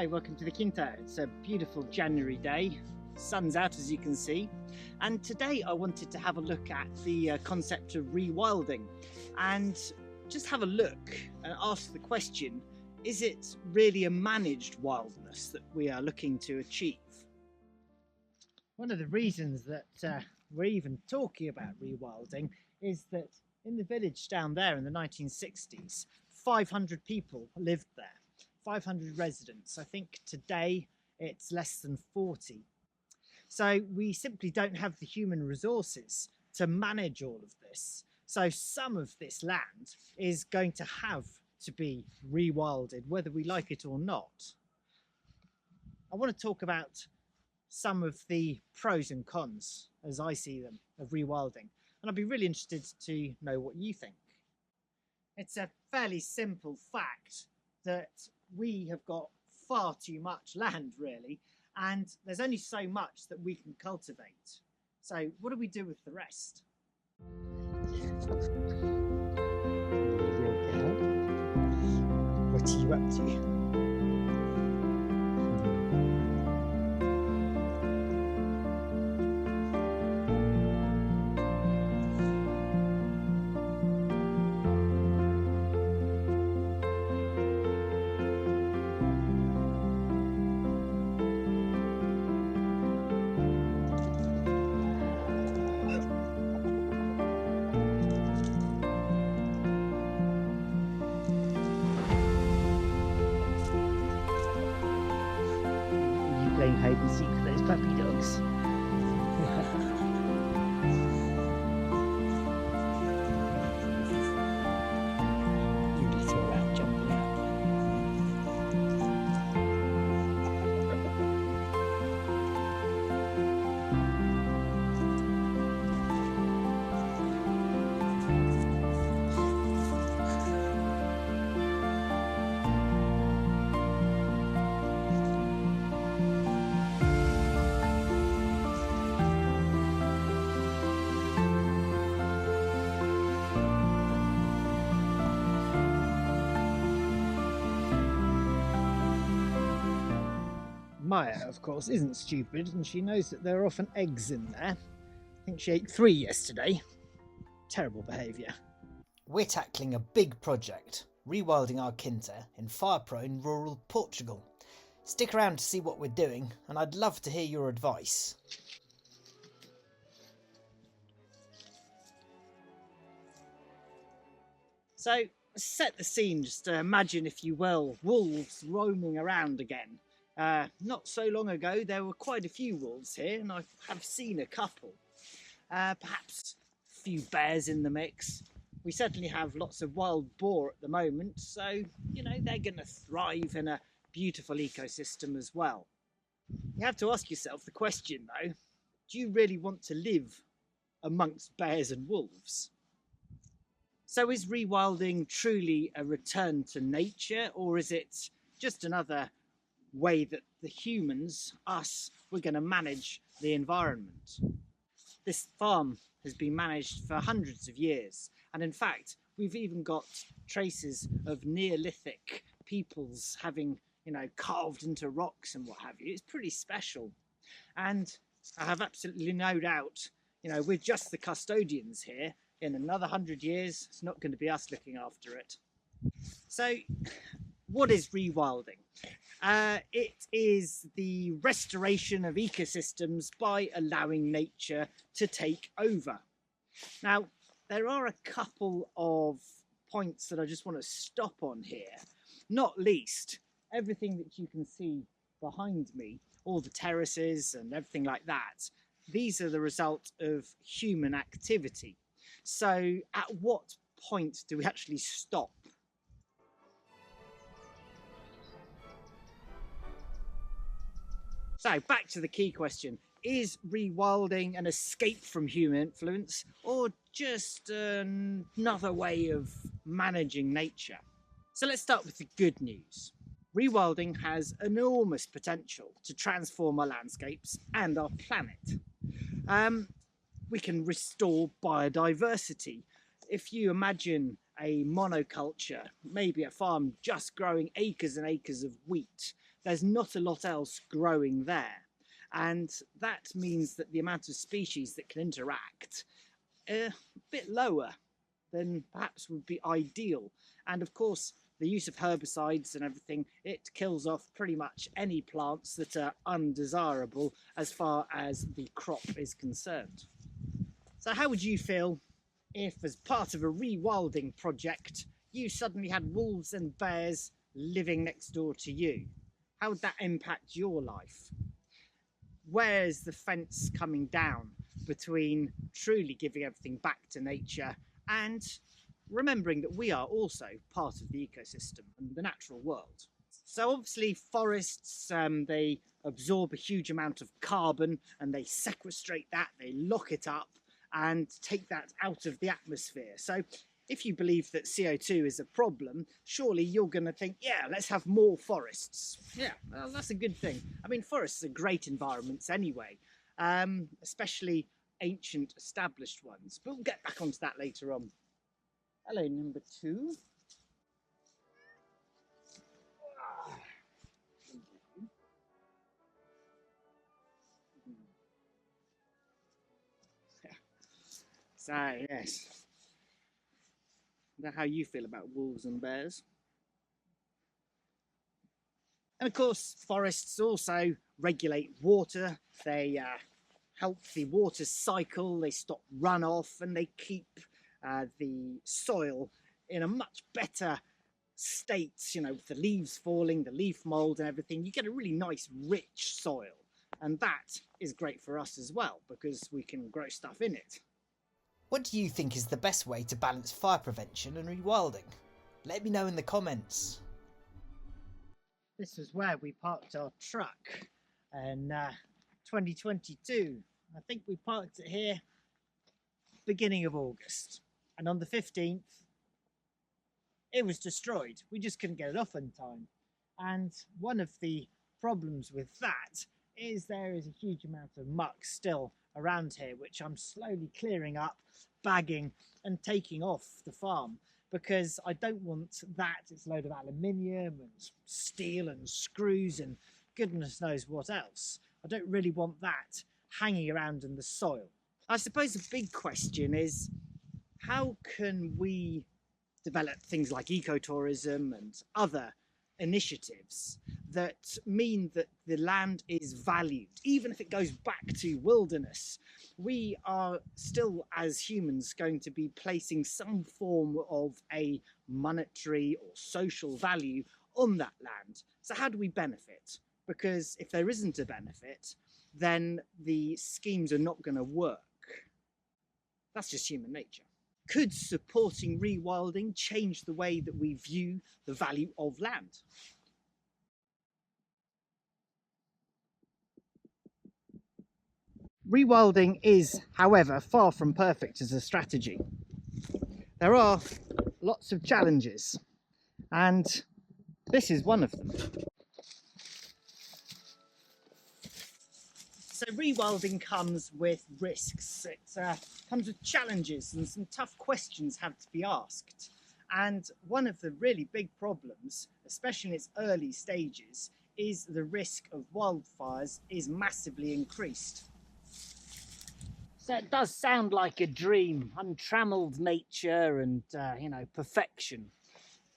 Hi, welcome to the Quinta. It's a beautiful January day. Sun's out, as you can see. And today I wanted to have a look at the concept of rewilding and just have a look and ask the question, is it really a managed wildness that we are looking to achieve? One of the reasons that we're even talking about rewilding is that in the village down there in the 1960s, 500 people lived there. 500 residents. I think today it's less than 40. So we simply don't have the human resources to manage all of this. So some of this land is going to have to be rewilded, whether we like it or not. I want to talk about some of the pros and cons, as I see them, of rewilding. And I'd be really interested to know what you think. It's a fairly simple fact that we have got far too much land, really, and there's only so much that we can cultivate. So what do we do with the rest? What are you up to? Playing hide and seek with those puppy dogs. You little rat jumping out. Maya, of course, isn't stupid, and she knows that there are often eggs in there. I think she ate 3 yesterday. Terrible behaviour. We're tackling a big project, rewilding our Quinta in fire-prone rural Portugal. Stick around to see what we're doing, and I'd love to hear your advice. So, set the scene, just imagine, if you will, wolves roaming around again. Not so long ago there were quite a few wolves here, and I have seen a couple. Perhaps a few bears in the mix. We certainly have lots of wild boar at the moment, so you know they're going to thrive in a beautiful ecosystem as well. You have to ask yourself the question though, do you really want to live amongst bears and wolves? So is rewilding truly a return to nature, or is it just another way that the humans, us, we're going to manage the environment? This farm has been managed for hundreds of years, and in fact we've even got traces of Neolithic peoples having, you know, carved into rocks and what have you. It's pretty special, and I have absolutely no doubt, you know, we're just the custodians here. In another 100 years it's not going to be us looking after it. So what is rewilding? It is the restoration of ecosystems by allowing nature to take over. Now, there are a couple of points that I just want to stop on here. Not least, everything that you can see behind me, all the terraces and everything like that, these are the result of human activity. So at what point do we actually stop? So back to the key question, is rewilding an escape from human influence, or just another way of managing nature? So let's start with the good news. Rewilding has enormous potential to transform our landscapes and our planet. We can restore biodiversity. If you imagine a monoculture, maybe a farm just growing acres and acres of wheat, there's not a lot else growing there. And that means that the amount of species that can interact are a bit lower than perhaps would be ideal. And of course, the use of herbicides and everything, it kills off pretty much any plants that are undesirable as far as the crop is concerned. So how would you feel if, as part of a rewilding project, you suddenly had wolves and bears living next door to you? How would that impact your life? Where's the fence coming down between truly giving everything back to nature and remembering that we are also part of the ecosystem and the natural world? So obviously forests, they absorb a huge amount of carbon and they sequestrate that, they lock it up and take that out of the atmosphere. So if you believe that CO2 is a problem, surely you're going to think, yeah, let's have more forests. Yeah, well, that's a good thing. I mean, forests are great environments anyway, especially ancient established ones. But we'll get back onto that later on. Hello, number 2. So, yes. I wonder how you feel about wolves and bears. And of course, forests also regulate water. They help the water cycle, they stop runoff, and they keep the soil in a much better state, you know, with the leaves falling, the leaf mold and everything. You get a really nice, rich soil. And that is great for us as well, because we can grow stuff in it. What do you think is the best way to balance fire prevention and rewilding? Let me know in the comments. This was where we parked our truck in 2022. I think we parked it here beginning of August. And on the 15th, it was destroyed. We just couldn't get it off in time. And one of the problems with that is there is a huge amount of muck still around here, which I'm slowly clearing up, bagging and taking off the farm, because I don't want that. It's a load of aluminium and steel and screws and goodness knows what else. I don't really want that hanging around in the soil. I suppose the big question is, how can we develop things like ecotourism and other initiatives that mean that the land is valued, even if it goes back to wilderness? We are still, as humans, going to be placing some form of a monetary or social value on that land. So how do we benefit? Because if there isn't a benefit, then the schemes are not going to work. That's just human nature. Could supporting rewilding change the way that we view the value of land? Rewilding is, however, far from perfect as a strategy. There are lots of challenges, and this is one of them. So rewilding comes with risks. It comes with challenges, and some tough questions have to be asked. And one of the really big problems, especially in its early stages, is the risk of wildfires is massively increased. So it does sound like a dream, untrammeled nature and, you know, perfection.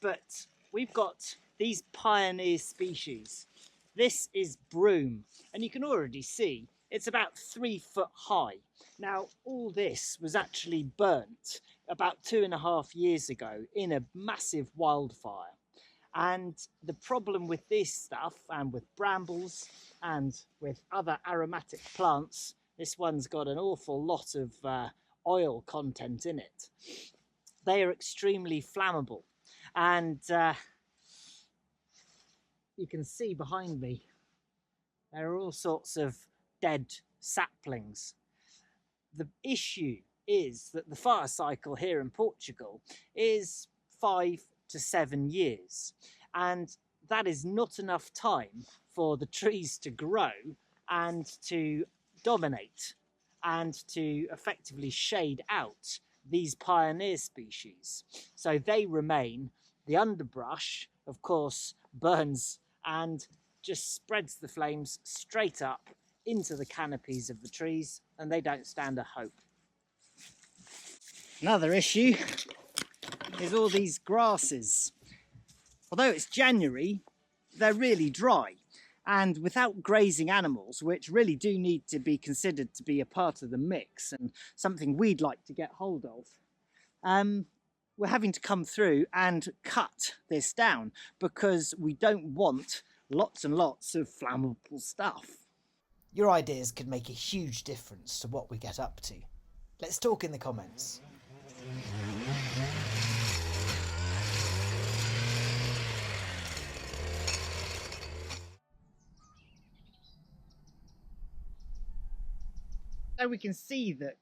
But we've got these pioneer species. This is broom, and you can already see it's about 3 foot high. Now, all this was actually burnt about 2.5 years ago in a massive wildfire. And the problem with this stuff, and with brambles and with other aromatic plants, this one's got an awful lot of oil content in it. They are extremely flammable. And you can see behind me, there are all sorts of dead saplings. The issue is that the fire cycle here in Portugal is 5 to 7 years. And that is not enough time for the trees to grow and to dominate and to effectively shade out these pioneer species. So they remain. The underbrush, of course, burns and just spreads the flames straight up into the canopies of the trees, and they don't stand a hope. Another issue is all these grasses. Although it's January, they're really dry, and without grazing animals, which really do need to be considered to be a part of the mix and something we'd like to get hold of, we're having to come through and cut this down because we don't want lots and lots of flammable stuff. Your ideas could make a huge difference to what we get up to. Let's talk in the comments. So we can see that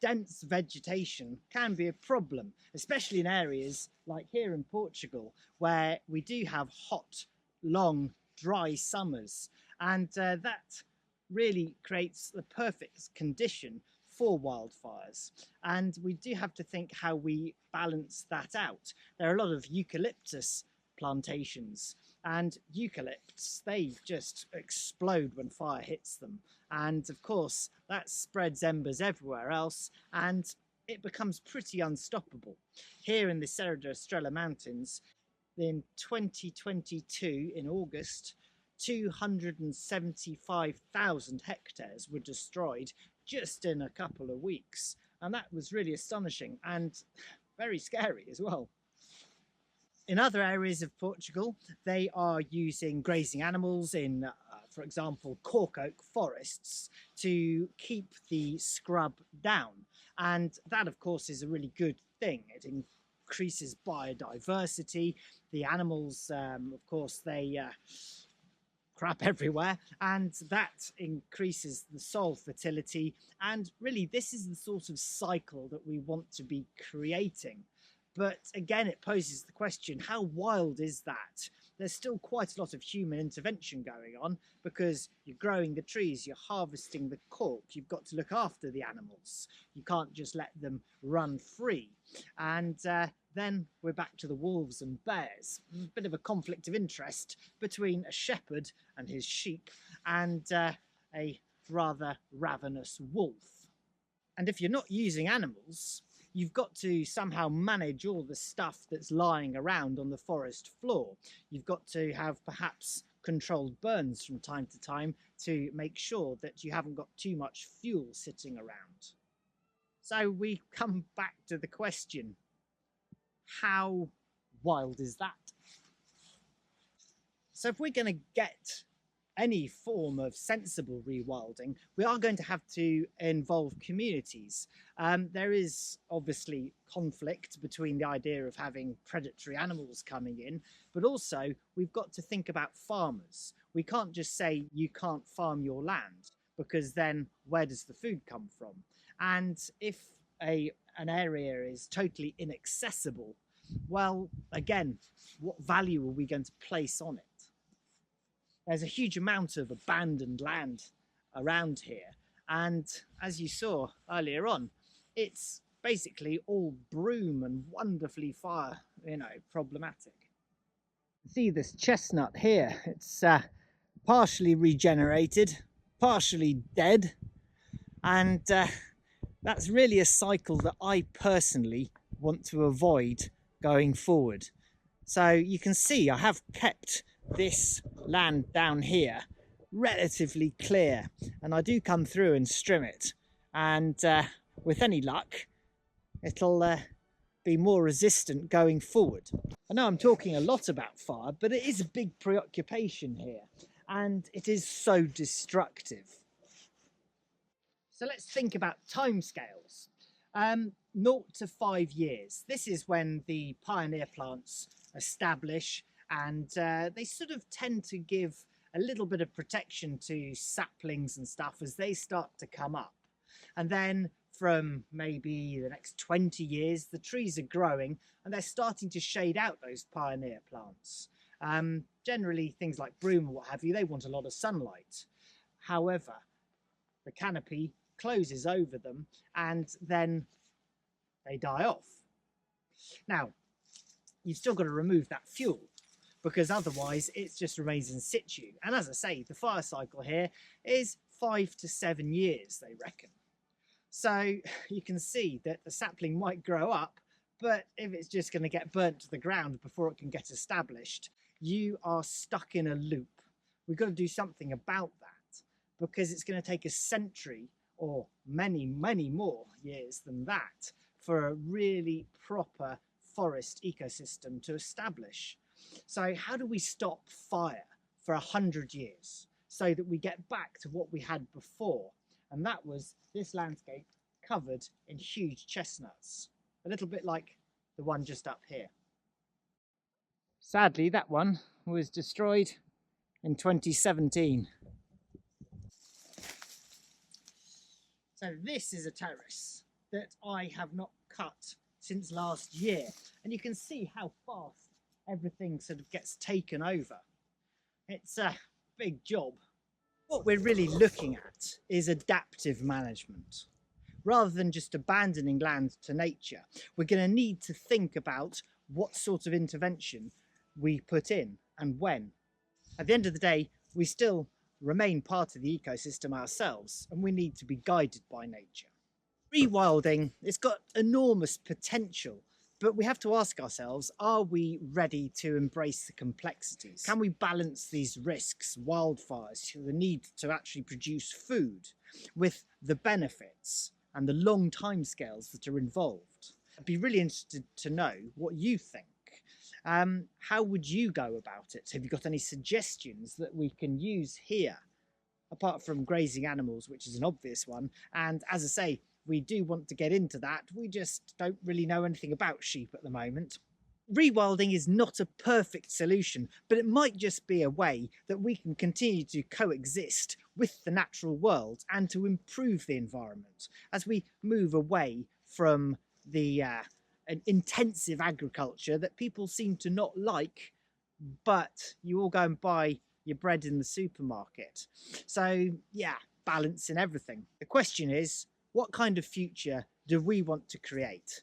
dense vegetation can be a problem, especially in areas like here in Portugal, where we do have hot, long, dry summers. And that really creates the perfect condition for wildfires. And we do have to think how we balance that out. There are a lot of eucalyptus plantations, and eucalypts, they just explode when fire hits them. And of course, that spreads embers everywhere else, and it becomes pretty unstoppable. Here in the Serra da Estrela Mountains, in 2022, in August, 275,000 hectares were destroyed just in a couple of weeks. And that was really astonishing and very scary as well. In other areas of Portugal, they are using grazing animals in, for example, cork oak forests to keep the scrub down. And that, of course, is a really good thing. It increases biodiversity. The animals, of course, they crap everywhere, and that increases the soil fertility. And really, this is the sort of cycle that we want to be creating. But again, it poses the question, how wild is that? There's still quite a lot of human intervention going on because you're growing the trees, you're harvesting the cork, you've got to look after the animals. You can't just let them run free. And then we're back to the wolves and bears. A bit of a conflict of interest between a shepherd and his sheep and a rather ravenous wolf. And if you're not using animals, you've got to somehow manage all the stuff that's lying around on the forest floor. You've got to have perhaps controlled burns from time to time to make sure that you haven't got too much fuel sitting around. So we come back to the question, how wild is that? So if we're going to get any form of sensible rewilding, we are going to have to involve communities. There is obviously conflict between the idea of having predatory animals coming in, but also we've got to think about farmers. We can't just say you can't farm your land, because then where does the food come from? And if an area is totally inaccessible, well, again, what value are we going to place on it? There's a huge amount of abandoned land around here. And as you saw earlier on, it's basically all broom and wonderfully fire, problematic. See this chestnut here, it's partially regenerated, partially dead. And that's really a cycle that I personally want to avoid going forward. So you can see I have kept this land down here relatively clear, and I do come through and strim it, and with any luck it'll be more resistant going forward. I know I'm talking a lot about fire, but it is a big preoccupation here and it is so destructive. So let's think about timescales. 0 to 5 years. This is when the pioneer plants establish, and they sort of tend to give a little bit of protection to saplings and stuff as they start to come up. And then from maybe the next 20 years, the trees are growing and they're starting to shade out those pioneer plants. Generally, things like broom or what have you, they want a lot of sunlight. However, the canopy closes over them and then they die off. Now, you've still got to remove that fuel, because otherwise it just remains in situ. And as I say, the fire cycle here is 5 to 7 years, they reckon. So you can see that the sapling might grow up, but if it's just going to get burnt to the ground before it can get established, you are stuck in a loop. We've got to do something about that, because it's going to take a century or many, many more years than that for a really proper forest ecosystem to establish. So how do we stop fire for 100 years so that we get back to what we had before? And that was this landscape covered in huge chestnuts, a little bit like the one just up here. Sadly, that one was destroyed in 2017. So this is a terrace that I have not cut since last year, and you can see how fast everything sort of gets taken over. It's a big job. What we're really looking at is adaptive management. Rather than just abandoning land to nature, we're going to need to think about what sort of intervention we put in and when. At the end of the day, we still remain part of the ecosystem ourselves, and we need to be guided by nature. Rewilding, it's got enormous potential, but we have to ask ourselves, are we ready to embrace the complexities? Can we balance these risks, wildfires, the need to actually produce food, with the benefits and the long timescales that are involved? I'd be really interested to know what you think. How would you go about it? Have you got any suggestions that we can use here, apart from grazing animals, which is an obvious one? And as I say, we do want to get into that. We just don't really know anything about sheep at the moment. Rewilding is not a perfect solution, but it might just be a way that we can continue to coexist with the natural world and to improve the environment as we move away from the an intensive agriculture that people seem to not like, but you all go and buy your bread in the supermarket. So yeah, balance in everything. The question is, what kind of future do we want to create?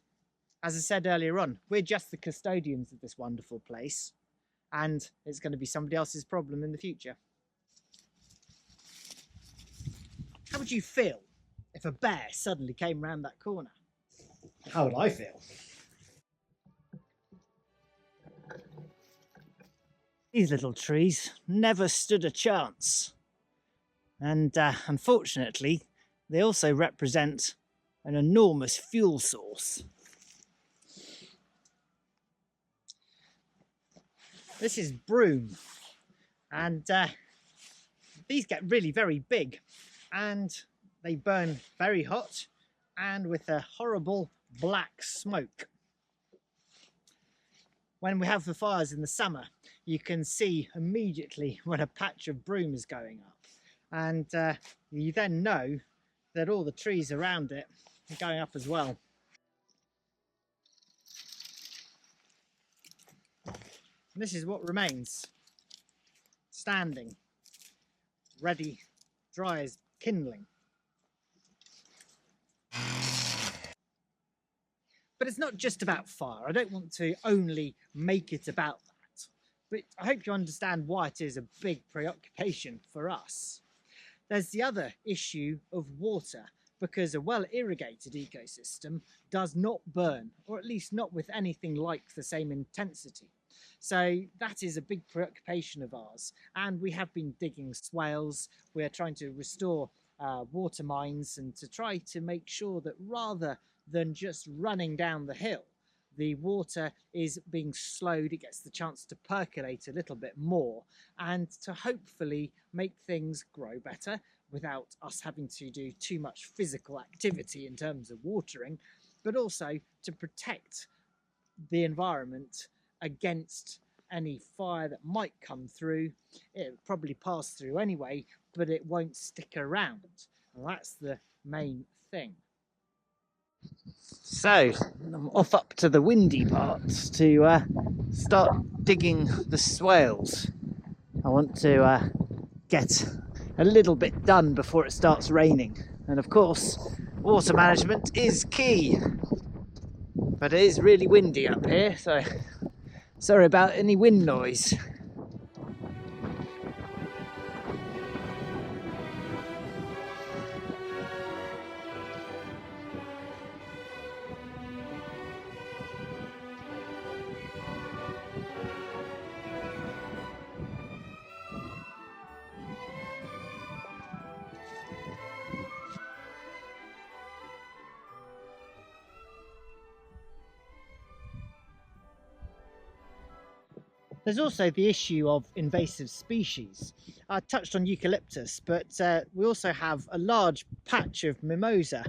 As I said earlier on, we're just the custodians of this wonderful place, and it's going to be somebody else's problem in the future. How would you feel if a bear suddenly came round that corner? How would I feel? These little trees never stood a chance. And unfortunately, they also represent an enormous fuel source. This is broom, and these get really very big, and they burn very hot and with a horrible black smoke. When we have the fires in the summer, you can see immediately when a patch of broom is going up, and you then know that all the trees around it are going up as well. And this is what remains, standing, ready, dry as kindling. But it's not just about fire. I don't want to only make it about that, but I hope you understand why it is a big preoccupation for us. There's the other issue of water, because a well-irrigated ecosystem does not burn, or at least not with anything like the same intensity. So that is a big preoccupation of ours, and we have been digging swales. We're trying to restore water mines, and to try to make sure that rather than just running down the hill, the water is being slowed, it gets the chance to percolate a little bit more, and to hopefully make things grow better without us having to do too much physical activity in terms of watering, but also to protect the environment against any fire that might come through. It'll probably pass through anyway, but it won't stick around. And that's the main thing. So I'm off up to the windy parts to start digging the swales. I want to get a little bit done before it starts raining, and of course water management is key. But it is really windy up here, so sorry about any wind noise. There's also the issue of invasive species. I touched on eucalyptus, but we also have a large patch of mimosa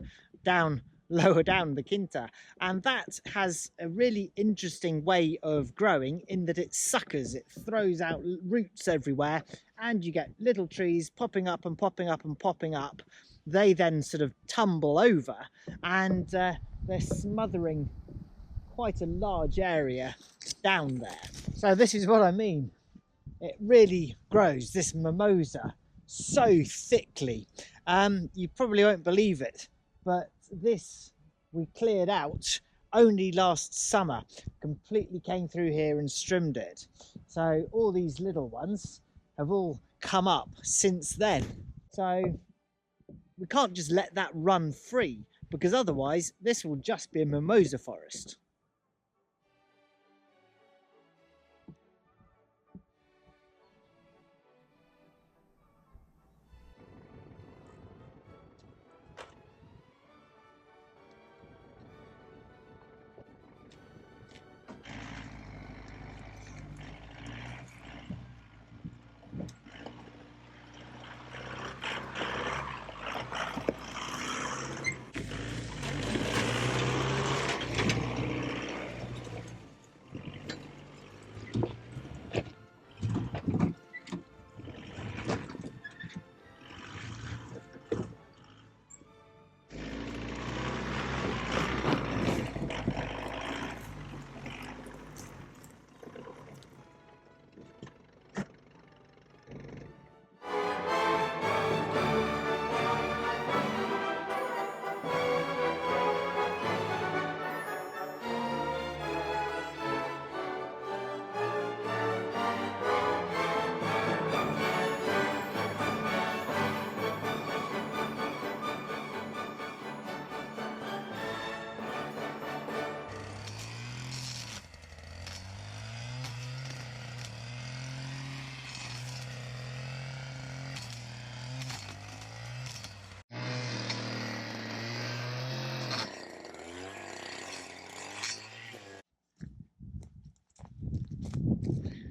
lower down the Quinta, and that has a really interesting way of growing in that it suckers, it throws out roots everywhere, and you get little trees popping up and popping up and popping up. They then sort of tumble over, and they're smothering quite a large area down there. So this is what I mean. It really grows, this mimosa, so thickly. You probably won't believe it, but this we cleared out only last summer. Completely came through here and trimmed it. So all these little ones have all come up since then. So we can't just let that run free, because otherwise this will just be a mimosa forest.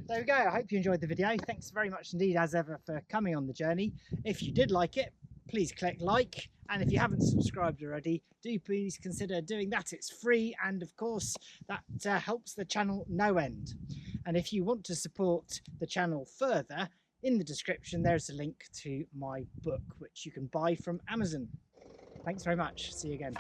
There we go. I hope you enjoyed the video. Thanks very much indeed, as ever, for coming on the journey. If you did like it, please click like, and if you haven't subscribed already, do please consider doing that. It's free, and of course that helps the channel no end. And if you want to support the channel further, in the description there's a link to my book, which you can buy from Amazon. Thanks very much. See you again.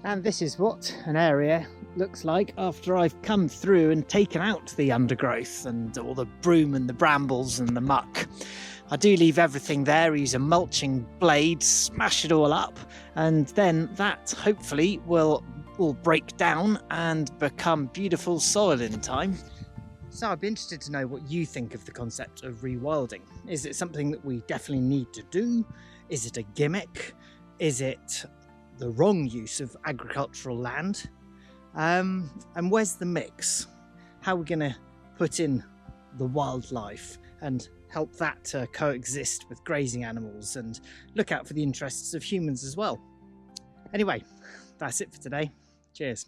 And this is what an area looks like after I've come through and taken out the undergrowth and all the broom and the brambles and the muck. I do leave everything there, use a mulching blade, smash it all up, and then that hopefully will break down and become beautiful soil in time. So I'd be interested to know what you think of the concept of rewilding. Is it something that we definitely need to do? Is it a gimmick? Is it the wrong use of agricultural land? And where's the mix? How are we going to put in the wildlife and help that to coexist with grazing animals and look out for the interests of humans as well? Anyway, that's it for today. Cheers.